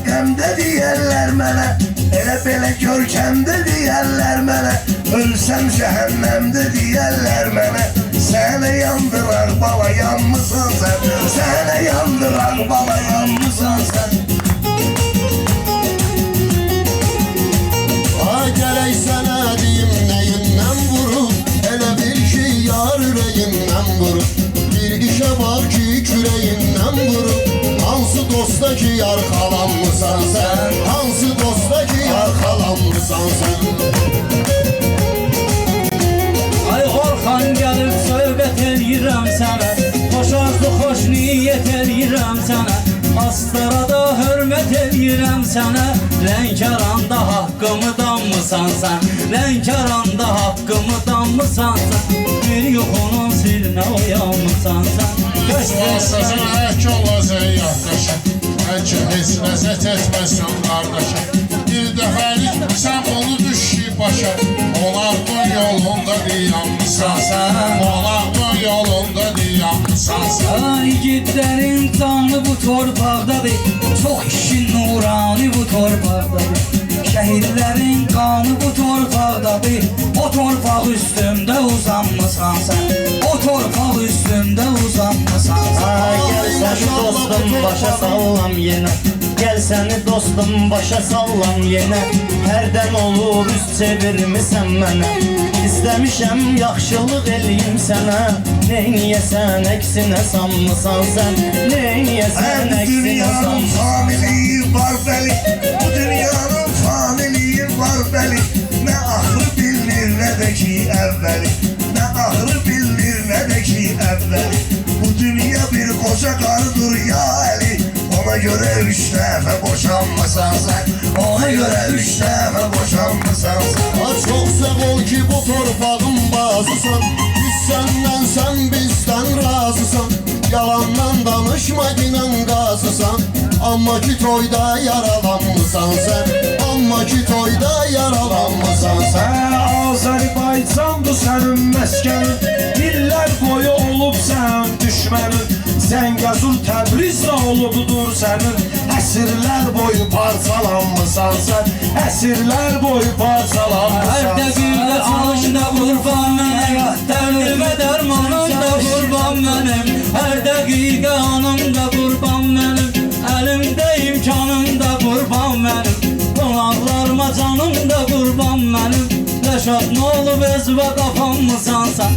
qəmdə deyərlər mənə, elə belə görkəmdə deyərlər mənə, ölsəm cəhənnəmdə deyərlər mənə. Sənə yandırar bala yanmısan sən, sənə yandırar bala yanmısan sən. Ay gərək sənə deyim nəyindən vurub, elə bil ki yar ürəyindən vurub. Bir işə bax ki küreyindən vurub, hansı dosta ki yar xalanmısan sən, hansı dosta ki yar xalanmısan sən. Ay Orxan gəlib söhbət eləyirəm sənə, xoş arzu xoş niyyət eləyirəm sənə, Astarada hörmət eləyirəm sənə, Lənkəranda haqqımı danmısan sən, Lənkəranda haqqımı danmısan sən, bir yuxunun sirrinə oyanmısan sən. Sazın ək olacaq yaddaşa, bəlkə heç ləzzət etməsin qardaşa. Bir dəfəlik sən bunu düş ki başa, onların yolunda diyanmısan sən, onların yolunda diyanmısan sən. Ay igidlərin canlı bu torpaqdadır, çox kişi nurani bu torpaqdadır. Şəhidlərin qanı bu torpaqdadır, o torpaq üstündə uzanmısan sən, o torpaq üstündə uzanmısan sən. Gel səni dostum başa sallam yenə, gel səni dostum başa sallam yenə. Hərdən olub üst çevirmisən mənə, İstəmişəm yaxşılıq eləyim sənə. Neyniyəsən əksinə sanmısan sən, neyniyəsən əksinə sanmısan. Faniliyi var bəli, bu dünyanın faniliyi var bəli. Nə axırı bilinir, nə də ki əvvəli, nə axırı bilinir, nə də ki əvvəli. Bu dünya bir qoca qarıdır ya Əli, ona görə 3 dəfə boşanmısan sən, ona görə 3 dəfə boşanmısan sən. Çox sağ ol ki bu torpağın bazısan, biz səndən sən bizdən razısan. Yalandan danışma ginən qazısan, amma ki toyda yaralanmısan sən, amma ki toyda yaralanmısan sən. Azərbaycandır sənin məskənin, illər boyu olub sən düşmənin. Zəngəzur Təbrizdə olubdur sənin, əsrlər boyu parçalanmısan sən, əsrlər boyu parçalanmısan Hər sən. dəqiqə canımda qurban mənim, dərdimə dərmanımda qurban mənim. Hər dəqiqə anımda qurban mənim, əlimdə imkanımda qurban mənim. Qonaqlarıma canımda qurban mənim, Rəşad nə olub ezvə qapanmısan sən.